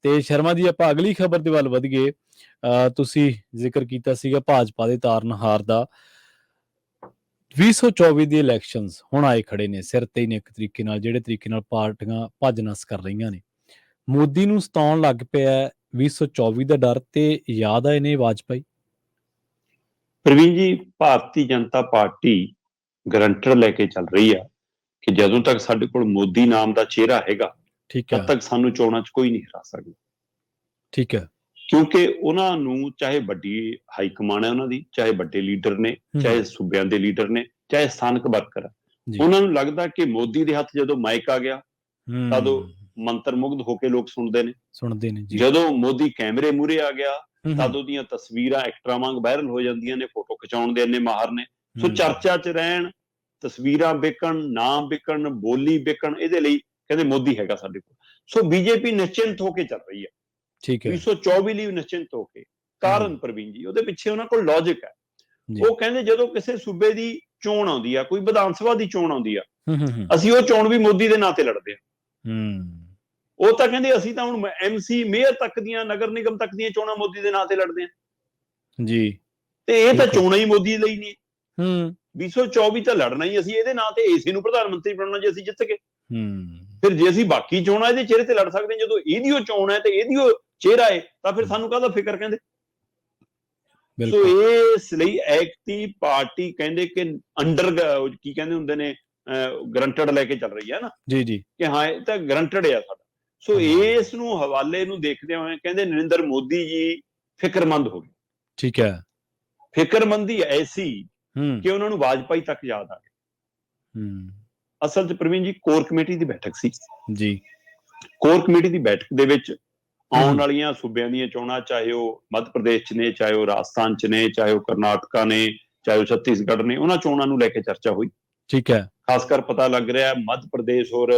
ਤੇ ਸ਼ਰਮਾ ਜੀ ਆਪਾਂ ਅਗਲੀ ਖਬਰ ਦੇ ਵੱਲ ਵਧੀਏ। ਤੁਸੀਂ ਜ਼ਿਕਰ ਕੀਤਾ ਸੀਗਾ ਭਾਜਪਾ ਦੇ ਤਾਰਨਹਾਰ ਦਾ। 2024 ਦੀ ਇਲੈਕਸ਼ਨਸ ਹੁਣ ਆਏ ਖੜੇ ਨੇ, ਸਿਰ ਤੇ ਹੀ ਨੇ ਇੱਕ ਤਰੀਕੇ ਨਾਲ, ਜਿਹੜੇ ਤਰੀਕੇ ਨਾਲ ਪਾਰਟੀਆਂ ਭੱਜ ਨੱਸ ਕਰ ਰਹੀਆਂ ਨੇ। ਮੋਦੀ ਨੂੰ ਸਤਾਉਣ ਲੱਗ ਪਿਆ 2024 ਦਾ ਡਰ, ਤੇ ਯਾਦ ਆਏ ਨੇ ਵਾਜਪਾਈ। ਪ੍ਰਵੀਨ ਜੀ, ਭਾਰਤੀ ਜਨਤਾ ਪਾਰਟੀ ਗਰੰਟਰ ਲੈ ਕੇ ਚੱਲ ਰਹੀ ਆ ਕਿ ਜਦੋਂ ਤੱਕ ਸਾਡੇ ਕੋਲ ਮੋਦੀ ਨਾਮ ਦਾ ਚਿਹਰਾ ਹੈਗਾ, ਠੀਕ ਹੈ, ਤਦ ਤੱਕ ਸਾਨੂੰ ਚੋਣਾਂ 'ਚ ਕੋਈ ਨਹੀਂ ਹਰਾ ਸਕਦਾ। ਠੀਕ ਹੈ। ਕਿਉਂਕਿ ਉਹਨਾਂ ਨੂੰ, ਚਾਹੇ ਵੱਡੀ ਹਾਈ ਕਮਾਨ ਹੈ ਉਹਨਾਂ ਦੀ, ਚਾਹੇ ਵੱਡੇ ਲੀਡਰ ਨੇ, ਚਾਹੇ ਸੂਬਿਆਂ ਦੇ ਲੀਡਰ ਨੇ, ਚਾਹੇ ਸਥਾਨਕ ਵਰਕਰ, ਉਹਨਾਂ ਨੂੰ ਲੱਗਦਾ ਕਿ ਮੋਦੀ ਦੇ ਹੱਥ ਜਦੋਂ ਮਾਈਕ ਆ ਗਿਆ ਤਦ ਉਹ ਮੰਤਰ ਮੁਗਧ ਹੋ ਕੇ ਲੋਕ ਸੁਣਦੇ ਨੇ ਜੀ। ਜਦੋਂ ਮੋਦੀ ਕੈਮਰੇ ਮੂਹਰੇ ਆ ਗਿਆ ਤਦ ਉਹਦੀਆਂ ਤਸਵੀਰਾਂ ਐਕਟਰਾਂ ਵਾਂਗ ਵਾਇਰਲ ਹੋ ਜਾਂਦੀਆਂ ਨੇ, ਫੋਟੋ ਖਿਚਾਉਣ ਦੇ ਇੰਨੇ ਮਾਹਰ ਨੇ। ਸੋ ਚਰਚਾ 'ਚ ਰਹਿਣ, ਤਸਵੀਰਾਂ ਵਿਕਣ, ਨਾਮ ਵਿਕਣ, ਬੋਲੀ ਵਿਕਣ, ਇਹਦੇ ਲਈ ਕਹਿੰਦੇ ਮੋਦੀ ਹੈਗਾ ਸਾਡੇ ਕੋਲ। ਸੋ ਬੀਜੇਪੀ ਨਿਸ਼ਚਿੰਤ ਹੋ ਕੇ ਚੱਲ ਰਹੀ ਹੈ, ਠੀਕ ਹੈ, 2024 ਲਈ ਨਿਸ਼ਚਿੰਤ ਹੋ ਕੇ। ਕਾਰਨ ਪ੍ਰਵੀਨ ਜੀ, ਉਹਦੇ ਪਿੱਛੇ ਉਹਨਾਂ ਕੋਲ ਲੌਜਿਕ ਹੈ। ਉਹ ਕਹਿੰਦੇ ਜਦੋਂ ਕਿਸੇ ਸੂਬੇ ਦੀ ਚੋਣ ਆਉਂਦੀ ਆ, ਕੋਈ ਵਿਧਾਨ ਸਭਾ ਦੀ ਚੋਣ ਆਉਂਦੀ ਆ, ਅਸੀਂ ਉਹ ਚੋਣ ਵੀ ਮੋਦੀ ਦੇ ਨਾਂ ਤੇ ਲੜਦੇ ਆ। ਉਹ ਤਾਂ ਕਹਿੰਦੇ ਅਸੀਂ ਤਾਂ ਹੁਣ MC, ਮੇਅਰ ਤੱਕ ਦੀਆਂ, ਨਗਰ ਨਿਗਮ ਤੱਕ ਦੀਆਂ ਚੋਣਾਂ ਮੋਦੀ ਦੇ ਨਾਂ ਤੇ ਲੜਦੇ ਆ ਜੀ। ਤੇ ਇਹ ਤਾਂ ਚੋਣਾਂ ਹੀ ਮੋਦੀ ਲਈ ਨਹੀਂ। 2024 ਤਾਂ ਲੜਨਾ ਹੀ ਅਸੀਂ ਇਹਦੇ ਨਾਂ ਤੇ, ਇਸੇ ਨੂੰ ਪ੍ਰਧਾਨ ਮੰਤਰੀ ਬਣਾਉਣਾ ਜੇ ਅਸੀਂ ਜਿੱਤ ਗਏ। ਫਿਰ ਜੇ ਅਸੀਂ ਬਾਕੀ ਚੋਣਾਂ ਇਹਦੇ ਚਿਹਰੇ ਤੇ ਲੜ ਸਕਦੇ ਹਾਂ, ਜਦੋਂ ਇਹਦੀ ਉਹ ਚੋਣ ਹੈ ਤੇ ਇਹਦੀ ਉਹ ਚਿਹਰਾ ਹੈ, ਤਾਂ ਫਿਰ ਸਾਨੂੰ ਕਾਹਦਾ ਫਿਕਰ ਕਹਿੰਦੇ। ਸੋ ਇਸ ਲਈ ਐਕਟੀ ਪਾਰਟੀ ਕਹਿੰਦੇ ਕਿ ਅੰਡਰ, ਕੀ ਕਹਿੰਦੇ ਹੁੰਦੇ ਨੇ, ਗਰੰਟਡ ਲੈ ਕੇ ਚੱਲ ਰਹੀ ਹੈ ਨਾ ਜੀ, ਕਿ ਹਾਂ ਇਹ ਤਾਂ ਗਰੰਟਡ ਆ ਸਾਡਾ। ਸੋ ਇਸ ਨੂੰ ਹਵਾਲੇ ਨੂੰ ਦੇਖਦੇ ਹੋਏ ਕਹਿੰਦੇ ਨਰਿੰਦਰ ਮੋਦੀ ਜੀ ਫਿਕਰਮੰਦ ਹੋ ਗਏ। ਠੀਕ ਹੈ, ਫਿਕਰਮੰਦੀ ਐਸੀ ਕਿ ਉਹਨਾਂ ਨੂੰ ਵਾਜਪਾਈ ਤੱਕ ਯਾਦ ਆ ਗਿਆ। ਅਸਲ 'ਚ ਪ੍ਰਵੀਨ ਜੀ, ਕੋਰ ਕਮੇਟੀ ਦੀ ਬੈਠਕ ਸੀ ਜੀ। ਕੋਰ ਕਮੇਟੀ ਦੀ ਬੈਠਕ ਦੇ ਵਿੱਚ ਆਉਣ ਵਾਲੀਆਂ ਸੂਬਿਆਂ ਦੀਆਂ ਚੋਣਾਂ, ਚਾਹੇ ਉਹ ਮੱਧ ਪ੍ਰਦੇਸ਼ 'ਚ ਨੇ, ਚਾਹੇ ਉਹ ਰਾਜਸਥਾਨ 'ਚ ਨੇ, ਚਾਹੇ ਉਹ ਕਰਨਾਟਕਾ ਨੇ, ਚਾਹੇ ਉਹ ਛੱਤੀਸਗੜ੍ਹ ਨੇ, ਉਹਨਾਂ ਚੋਣਾਂ ਨੂੰ ਲੈ ਕੇ ਚਰਚਾ ਹੋਈ। ਠੀਕ ਹੈ, ਖਾਸ ਕਰ ਪਤਾ ਲੱਗ ਰਿਹਾ ਮੱਧ ਪ੍ਰਦੇਸ਼ ਔਰ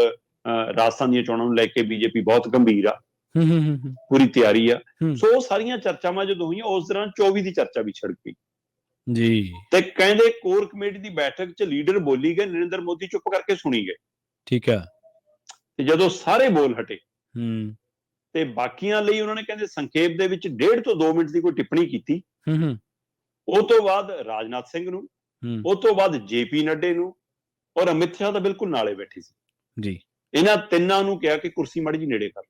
ਰਾਜਸਥਾਨ ਦੀਆਂ ਚੋਣਾਂ ਨੂੰ ਲੈ ਕੇ ਬੀਜੇਪੀ ਬਹੁਤ ਗੰਭੀਰ ਆ, ਪੂਰੀ ਤਿਆਰੀ ਆ। ਸੋ ਉਹ ਸਾਰੀਆਂ ਚਰਚਾਵਾਂ ਜਦੋਂ ਹੋਈਆਂ, ਉਸ ਦੌਰਾਨ 24 ਦੀ ਚਰਚਾ ਵੀ ਛਿੜ ਗਈ ਜੀ। ਤੇ ਕਹਿੰਦੇ ਕੋਰ ਕਮੇਟੀ ਦੀ ਬੈਠਕ 'ਚ ਲੀਡਰ ਬੋਲੀ ਗਏ, ਨਰਿੰਦਰ ਮੋਦੀ ਚੁੱਪ ਕਰਕੇ ਸੁਣੀ ਗਏ। ਠੀਕ ਹੈ, ਤੇ ਜਦੋਂ ਸਾਰੇ ਬੋਲ ਹਟੇ ਤੇ ਬਾਕੀਆਂ ਲਈ ਉਹਨਾਂ ਨੇ ਕਹਿੰਦੇ ਸੰਖੇਪ ਦੇ ਵਿੱਚ 1.5 ਤੋਂ 2 ਮਿੰਟ ਦੀ ਕੋਈ ਟਿੱਪਣੀ ਕੀਤੀ। ਉਹ ਤੋਂ ਬਾਅਦ ਰਾਜਨਾਥ ਸਿੰਘ ਨੂੰ, ਉਹ ਤੋਂ ਬਾਅਦ JP ਨੱਡੇ ਨੂੰ, ਔਰ ਅਮਿਤ ਸ਼ਾਹ ਤਾਂ ਬਿਲਕੁਲ ਨਾਲੇ ਬੈਠੇ ਸੀ ਜੀ। ਇਹਨਾਂ ਤਿੰਨਾਂ ਨੂੰ ਕਿਹਾ ਕਿ ਕੁਰਸੀ ਮਾੜੀ ਜੀ ਨੇੜੇ ਕਰ।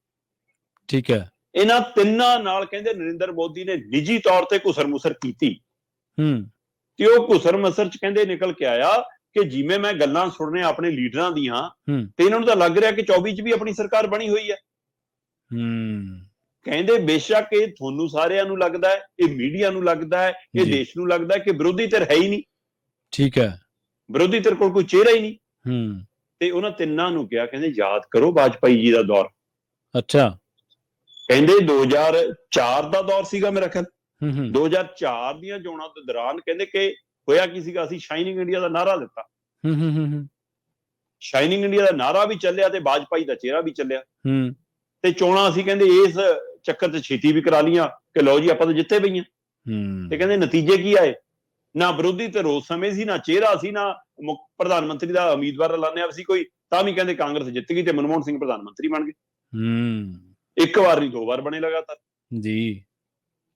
ਠੀਕ ਹੈ, ਇਹਨਾਂ ਤਿੰਨਾਂ ਨਾਲ ਕਹਿੰਦੇ ਨਰਿੰਦਰ ਮੋਦੀ ਨੇ ਨਿੱਜੀ ਤੌਰ ਤੇ ਘੁਸਰ-ਮੁਸਰ ਕੀਤੀ ਤੇ ਉਹ ਘੁਸਰ-ਮੁਸਰ 'ਚ ਕਹਿੰਦੇ ਨਿਕਲ ਕੇ ਆਇਆ ਕਿ ਜਿਵੇਂ ਮੈਂ ਗੱਲਾਂ ਸੁਣ ਰਿਹਾ ਆਪਣੇ ਲੀਡਰਾਂ ਦੀਆਂ, ਤੇ ਇਹਨਾਂ ਨੂੰ ਤਾਂ ਲੱਗ ਰਿਹਾ ਕਿ 24 'ਚ ਵੀ ਆਪਣੀ ਸਰਕਾਰ ਬਣੀ ਹੋਈ ਹੈ। ਕਹਿੰਦੇ ਬੇਸ਼ੱਕ ਇਹ ਤੁਹਾਨੂੰ ਸਾਰਿਆਂ ਨੂੰ ਲੱਗਦਾ ਹੈ, ਇਹ ਮੀਡੀਆ ਨੂੰ ਲੱਗਦਾ ਹੈ, ਇਹ ਦੇਸ਼ ਨੂੰ ਲੱਗਦਾ ਹੈ ਕਿ ਵਿਰੋਧੀ ਧਿਰ ਹੈ ਹੀ ਨਹੀਂ। ਠੀਕ ਹੈ, ਵਿਰੋਧੀ ਧਿਰ ਕੋਲ ਕੋਈ ਚਿਹਰਾ ਹੀ ਨਹੀਂ। ਤੇ ਉਹਨਾਂ ਤਿੰਨਾਂ ਨੂੰ ਕਿਹਾ, ਕਹਿੰਦੇ ਯਾਦ ਕਰੋ ਵਾਜਪਾਈ ਜੀ ਦਾ ਦੌਰ। ਅੱਛਾ, ਕਹਿੰਦੇ 2004 ਦਾ ਦੌਰ ਸੀਗਾ ਮੇਰਾ ਖਿਆਲ। 2004 ਦੀਆਂ ਚੋਣਾਂ ਦੇ ਦੌਰਾਨ ਕਹਿੰਦੇ ਕਿ ਹੋਇਆ ਕੀ ਸੀਗਾ, ਅਸੀਂ ਸ਼ਾਈਨਿੰਗ ਇੰਡੀਆ ਦਾ ਨਾਅਰਾ ਦਿੱਤਾ। ਸ਼ਾਈਨਿੰਗ ਇੰਡੀਆ ਦਾ ਨਾਅਰਾ ਵੀ ਚੱਲਿਆ ਤੇ ਵਾਜਪਾਈ ਦਾ ਚਿਹਰਾ ਵੀ ਚੱਲਿਆ। ਤੇ ਚੋਣਾਂ ਅਸੀਂ ਕਹਿੰਦੇ ਇਸ ਚੱਕਰ 'ਚ ਛੇਤੀ ਵੀ ਕਰਾ ਲੀਆਂ ਕਿ ਲਓ ਜੀ ਆਪਾਂ ਤਾਂ ਜਿੱਤੇ ਪਈਆਂ। ਤੇ ਕਹਿੰਦੇ ਨਤੀਜੇ ਕੀ ਆਏ, ਨਾ ਵਿਰੋਧੀ ਤੇ ਰੋਜ਼ ਸਮੇਂ ਸੀ, ਨਾ ਚਿਹਰਾ ਸੀ, ਨਾ ਪ੍ਰਧਾਨ ਮੰਤਰੀ ਦਾ ਉਮੀਦਵਾਰ ਐਲਾਨਿਆ ਸੀ ਕੋਈ, ਤਾਂ ਵੀ ਕਹਿੰਦੇ ਕਾਂਗਰਸ ਜਿੱਤ ਗਈ ਤੇ ਮਨਮੋਹਨ ਸਿੰਘ ਪ੍ਰਧਾਨ ਮੰਤਰੀ ਬਣ ਗਏ। ਇੱਕ ਵਾਰ ਨਹੀਂ, 2 ਵਾਰ ਬਣੇ ਲਗਾਤਾਰ ਜੀ।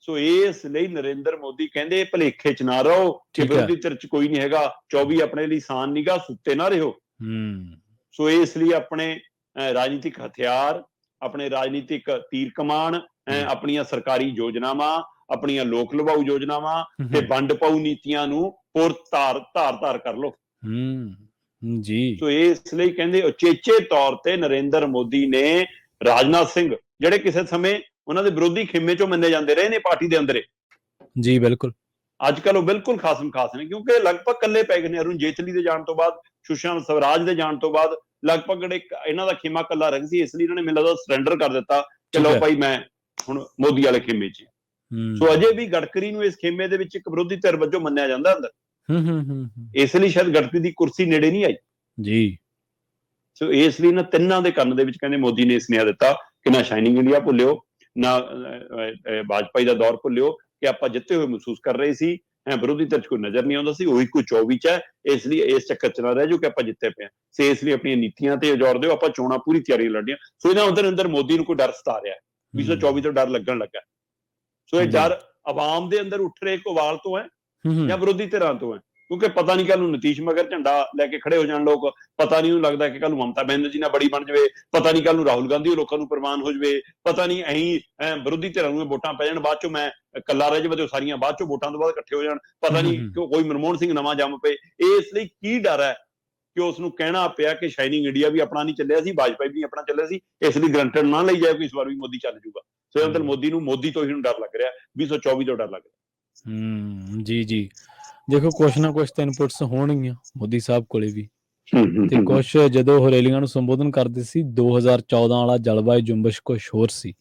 ਸੋ ਇਸ ਲਈ ਨਰਿੰਦਰ ਮੋਦੀ ਕਹਿੰਦੇ ਭਲੇਖੇ 'ਚ ਨਾ ਰਹੋ ਕਿ ਵਿਰੋਧੀ ਧਿਰ 'ਚ ਕੋਈ ਨਹੀਂ ਹੈਗਾ, 24 ਆਪਣੇ ਲਈ ਆਸਾਨ ਨੀਗਾ, ਸੁੱਤੇ ਨਾ ਰਹੋ। ਸੋ ਇਸ ਲਈ ਆਪਣੇ ਰਾਜਨੀਤਿਕ ਹਥਿਆਰ, ਆਪਣੇ ਰਾਜਨੀਤਿਕ ਤੀਰ ਕਮਾਨ, ਆਪਣੀਆਂ ਸਰਕਾਰੀ ਯੋਜਨਾਵਾਂ, ਆਪਣੀਆਂ ਲੋਕ ਲੁਭਾਊ ਯੋਜਨਾਵਾਂ ਤੇ ਵੰਡ ਪਾਊ ਨੀਤੀਆਂ ਨੂੰ ਹੋਰ ਧਾਰ ਕਰ ਲੋ ਜੀ। ਸੋ ਇਸ ਲਈ ਕਹਿੰਦੇ ਉਚੇਚੇ ਤੌਰ ਤੇ ਨਰਿੰਦਰ ਮੋਦੀ ਨੇ ਰਾਜਨਾਥ ਸਿੰਘ, ਜਿਹੜੇ ਕਿਸੇ ਸਮੇਂ ਉਹਨਾਂ ਦੇ ਵਿਰੋਧੀ ਖੇਮੇ 'ਚੋਂ ਮੰਨੇ ਜਾਂਦੇ ਰਹੇ ਨੇ ਪਾਰਟੀ ਦੇ ਅੰਦਰੇ ਜੀ, ਬਿਲਕੁਲ ਅੱਜ ਕੱਲ ਉਹ ਬਿਲਕੁਲ ਖਾਸਮ ਖਾਸ ਨੇ, ਕਿਉਂਕਿ ਲਗਭਗ ਇਕੱਲੇ ਪੈ ਗਏ ਨੇ। ਅਰੁਣ ਜੇਤਲੀ ਦੇ ਜਾਣ ਤੋਂ ਬਾਅਦ, ਸੁਸ਼ਮਾ ਸਵਰਾਜ ਦੇ ਜਾਣ ਤੋਂ ਬਾਅਦ ਲਗਭਗ ਇਹਨਾਂ ਦਾ ਖੇਮਾ ਇਕੱਲਾ ਰਹਿ ਸੀ। ਇਸ ਲਈ ਇਹਨਾਂ ਨੇ ਮੈਨੂੰ ਲੱਗਦਾ ਸਰੈਂਡਰ ਕਰ ਦਿੱਤਾ ਕਿ ਲਓ ਭਾਈ ਮੈਂ ਹੁਣ ਮੋਦੀ ਵਾਲੇ ਖੇਮੇ 'ਚ। ਸੋ ਅਜੇ ਵੀ ਗਡਕਰੀ ਨੂੰ ਇਸ ਖੇਮੇ ਦੇ ਵਿੱਚ ਇੱਕ ਵਿਰੋਧੀ ਧਿਰ ਵਜੋਂ ਮੰਨਿਆ ਜਾਂਦਾ ਅੰਦਰ। ਇਸ ਲਈ ਸ਼ਾਇਦ ਗਡਕਰੀ ਦੀ ਕੁਰਸੀ ਨੇੜੇ ਨਹੀਂ ਆਈ ਜੀ। ਸੋ ਇਸ ਲਈ ਇਹਨਾਂ ਤਿੰਨਾਂ ਦੇ ਕੰਨ ਦੇ ਵਿੱਚ ਕਹਿੰਦੇ ਮੋਦੀ ਨੇ ਸੁਨੇਹਾ ਦਿੱਤਾ ਕਿ ਨਾ ਸ਼ਾਈਨਿੰਗ ਇੰਡੀਆ ਭੁੱਲਿਓ, ਨਾ ਵਾਜਪਾਈ ਦਾ ਦੌਰ ਭੁੱਲਿਓ ਕਿ ਆਪਾਂ ਜਿੱਤੇ ਹੋਏ ਮਹਿਸੂਸ ਕਰ ਰਹੇ ਸੀ, ਵਿਰੋਧੀ ਧਿਰ 'ਚ ਕੋਈ ਨਜ਼ਰ ਨਹੀਂ ਆਉਂਦਾ ਸੀ, ਉਹੀ ਕੋਈ 24 'ਚ ਹੈ। ਇਸ ਲਈ ਇਸ ਚੱਕਰ 'ਚ ਨਾ ਰਹਿ ਜਾਓ ਕਿ ਆਪਾਂ ਜਿੱਤੇ ਪਏ ਹਾਂ। ਸੋ ਇਸ ਲਈ ਆਪਣੀਆਂ ਨੀਤੀਆਂ ਤੇ ਜ਼ੋਰ ਦਿਓ, ਆਪਾਂ ਚੋਣਾਂ ਪੂਰੀ ਤਿਆਰੀ ਲੜਨੀਆਂ। ਸੋ ਇਹਨਾਂ ਅੰਦਰ ਮੋਦੀ ਨੂੰ ਕੋਈ ਡਰ ਸਤਾ ਰਿਹਾ 2024 ਤੋਂ ਡਰ ਲੱਗਣ ਲੱਗਾ। ਸੋ ਇਹ ਡਰ ਆਵਾਮ ਦੇ ਅੰਦਰ ਉੱਠ ਰਹੇ ਕੋਵਾਲ ਤੋਂ ਹੈ ਜਾਂ ਵਿਰੋਧੀ ਧਿਰਾਂ ਤੋਂ ਹੈ, ਕਿਉਂਕਿ ਪਤਾ ਨਹੀਂ ਕੱਲ ਨੂੰ ਨਤੀਸ਼ ਮਗਰ ਝੰਡਾ ਲੈ ਕੇ ਖੜੇ ਹੋ ਜਾਣ ਲੋਕ, ਪਤਾ ਨਹੀਂ ਉਹਨੂੰ ਲੱਗਦਾ ਕਿ ਕੱਲ ਨੂੰ ਮਮਤਾ ਬੈਨਰਜੀ ਨਾਲ ਬੜੀ ਬਣ ਜਾਵੇ, ਪਤਾ ਨਹੀਂ ਕੱਲ ਨੂੰ ਰਾਹੁਲ ਗਾਂਧੀ ਲੋਕਾਂ ਨੂੰ ਪ੍ਰਵਾਨ ਹੋ ਜਾਵੇ, ਪਤਾ ਨਹੀਂ ਐਂ ਵਿਰੋਧੀ ਧਿਰਾਂ ਨੂੰ ਵੋਟਾਂ ਪੈ ਜਾਣ, ਬਾਅਦ ਚੋਂ ਮੈਂ ਇਕੱਲਾ ਰਹਿ ਜਾਵੇ ਤੇ ਸਾਰੀਆਂ ਬਾਅਦ ਚੋਂ ਵੋਟਾਂ ਤੋਂ ਬਾਅਦ ਇਕੱਠੇ ਹੋ ਜਾਣ, ਪਤਾ ਨਹੀਂ ਕੋਈ ਮਨਮੋਹਨ ਸਿੰਘ ਨਵਾਂ ਜੰਮ ਪਏ। ਇਸ ਲਈ ਕੀ ਡਰ ਹੈ ਕਿ ਉਸ ਨੂੰ ਕਹਿਣਾ ਪਿਆ ਕਿ ਸ਼ਾਈਨਿੰਗ ਇੰਡੀਆ ਵੀ ਆਪਣਾ ਨਹੀਂ ਚੱਲਿਆ ਸੀ, ਵਾਜਪਾਈ ਵੀ ਆਪਣਾ ਚੱਲਿਆ ਸੀ, ਇਸ ਲਈ ਗਰੰਟਡ ਨਾ ਲਈ ਜਾਏ ਕਿ ਇਸ ਵਾਰ ਵੀ ਮੋਦੀ ਚੱਲ ਜੂਗਾ। ਸੋ ਅੰਦਰ ਮੋਦੀ ਤੋਂ ਹੀ ਡਰ ਲੱਗ ਰਿਹਾ, 2024 ਤੋਂ ਡਰ ਲੱਗ ਰਿਹਾ। ਜੀ ਦੇਖੋ ਕੁਛ ਨਾ ਕੁਛ ਤਾਂ ਇਨਪੁਟਸ ਹੋਣਗੀਆਂ ਮੋਦੀ ਸਾਹਿਬ ਕੋਲੇ ਵੀ, ਤੇ ਕੁਛ ਜਦੋਂ ਉਹ ਰੈਲੀਆਂ ਨੂੰ ਸੰਬੋਧਨ ਕਰਦੇ ਸੀ 2014 ਵਾਲਾ ਜਲਵਾਯੂ ਜੁੰਬਸ਼ ਕੁਛ ਹੋਰ ਸੀ,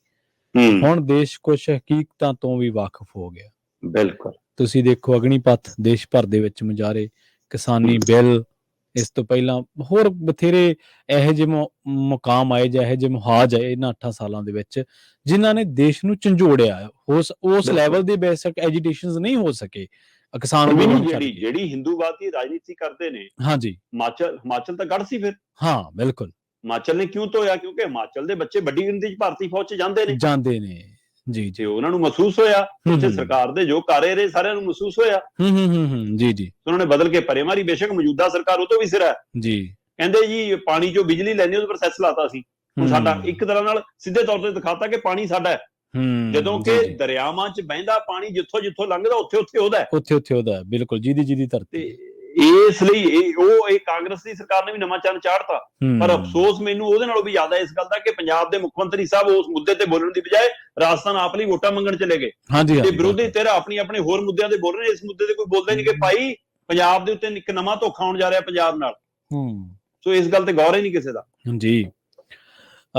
ਹੁਣ ਦੇਸ਼ ਕੁਛ ਹਕੀਕਤਾਂ ਤੋਂ ਵੀ ਵਾਕਿਫ ਹੋ ਗਿਆ। ਬਿਲਕੁਲ, ਤੁਸੀਂ ਦੇਖੋ ਅਗਨੀਪਥ ਦੇਸ਼ ਭਰ ਦੇ ਵਿੱਚ ਮੁਜ਼ਾਹਰੇ, ਕਿਸਾਨੀ ਬਿੱਲ, ਇਸ ਤੋਂ ਪਹਿਲਾਂ ਹੋਰ ਬਥੇਰੇ ਇਹੋ ਜਿਹੇ ਮੁਕਾਮ ਆਏ ਜਾਂ ਇਹੋ ਜਿਹੇ ਮੁਹਾਜ ਆਏ ਇਹਨਾਂ 8 ਸਾਲਾਂ ਦੇ ਵਿੱਚ ਜਿਨ੍ਹਾਂ ਨੇ ਦੇਸ਼ ਨੂੰ ਝੰਜੋੜਿਆ। ਉਸ ਲੈਵਲ ਦੇ ਬੇਸਿਕ ਐਜੀਟੇਸ਼ਨਸ ਨਹੀਂ ਹੋ ਸਕੇ ਕਿਸਾਨ ਜਿਹੜੀ ਹਿੰਦੂਵਾਦ ਦੀ ਰਾਜਨੀਤੀ ਕਰਦੇ ਨੇ। ਹਾਂਜੀ, ਹਿਮਾਚਲ ਤਾਂ ਗੜ ਸੀ ਫਿਰ। ਹਾਂ ਬਿਲਕੁਲ, ਹਿਮਾਚਲ ਨੇ ਕਿਉਂ ਧੋਇਆ? ਕਿਉਂਕਿ ਹਿਮਾਚਲ ਦੇ ਬੱਚੇ ਵੱਡੀ ਗਿਣਤੀ 'ਚ ਭਾਰਤੀ ਫੌਜ 'ਚ ਜਾਂਦੇ ਨੇ ਜੀ ਉਹਨਾਂ ਨੂੰ ਮਹਿਸੂਸ ਹੋਇਆ, ਉੱਥੇ ਸਰਕਾਰ ਦੇ ਜੋ ਕਾਰੇ ਰਹੇ ਸਾਰਿਆਂ ਨੂੰ ਮਹਿਸੂਸ ਹੋਇਆ। ਜੀ ਉਹਨਾਂ ਨੇ ਬਦਲ ਕੇ ਪਰੇ ਮਾਰੀ। ਬੇਸ਼ੱਕ ਮੌਜੂਦਾ ਸਰਕਾਰ ਉਹ ਤੋਂ ਵੀ ਸਿਰ ਹੈ ਜੀ, ਕਹਿੰਦੇ ਜੀ ਪਾਣੀ ਚੋਂ ਬਿਜਲੀ ਲੈਣੀ, ਉਹਦੇ ਪ੍ਰੋਸੈਸ ਲਾਤਾ ਸੀ। ਹੁਣ ਸਾਡਾ ਇੱਕ ਤਰ੍ਹਾਂ ਨਾਲ ਸਿੱਧੇ ਤੌਰ ਤੇ ਦਿਖਾਤਾ ਕਿ ਪਾਣੀ ਸਾਡਾ ਹੈ, ਜਦੋਂ ਕਿ ਦਰਿਆਵਾਂ 'ਚ ਬਹਿੰਦਾ ਪਾਣੀ ਜਿੱਥੋਂ ਲੰਘਦਾ ਉੱਥੇ ਉਹਦਾ ਬਿਲਕੁਲ, ਜਿਹਦੀ ਧਰਤੀ। ਇਸ ਲਈ ਇਹ ਕਾਂਗਰਸ ਦੀ ਸਰਕਾਰ ਨੇ ਵੀ ਨਵਾਂ ਚੰਨ ਚਾੜਤਾ। ਪਰ ਅਫਸੋਸ ਮੈਨੂੰ ਉਹਦੇ ਨਾਲੋਂ ਵੀ ਜ਼ਿਆਦਾ ਇਸ ਗੱਲ ਦਾ ਕਿ ਪੰਜਾਬ ਦੇ ਮੁੱਖ ਮੰਤਰੀ ਸਾਹਿਬ ਉਸ ਮੁੱਦੇ ਤੇ ਬੋਲਣ ਦੀ ਬਜਾਏ ਰਾਜਸਥਾਨ ਆਪ ਲਈ ਵੋਟਾਂ ਮੰਗਣ ਚਲੇ ਗਏ, ਤੇ ਵਿਰੋਧੀ ਧਿਰ ਆਪਣੇ ਹੋਰ ਮੁੱਦਿਆਂ ਤੇ ਬੋਲ ਰਹੇ ਨੇ। ਇਸ ਮੁੱਦੇ ਤੇ ਕੋਈ ਬੋਲਦਾ ਨਹੀਂ ਕਿ ਭਾਈ ਪੰਜਾਬ ਦੇ ਉੱਤੇ ਇੱਕ ਨਵਾਂ ਧੋਖਾ ਹੋਣ ਜਾ ਰਿਹਾ ਪੰਜਾਬ ਨਾਲ। ਸੋ ਇਸ ਗੱਲ ਤੇ ਗੌਰ ਹੀ ਨਹੀਂ ਕਿਸੇ ਦਾ। ਜੀ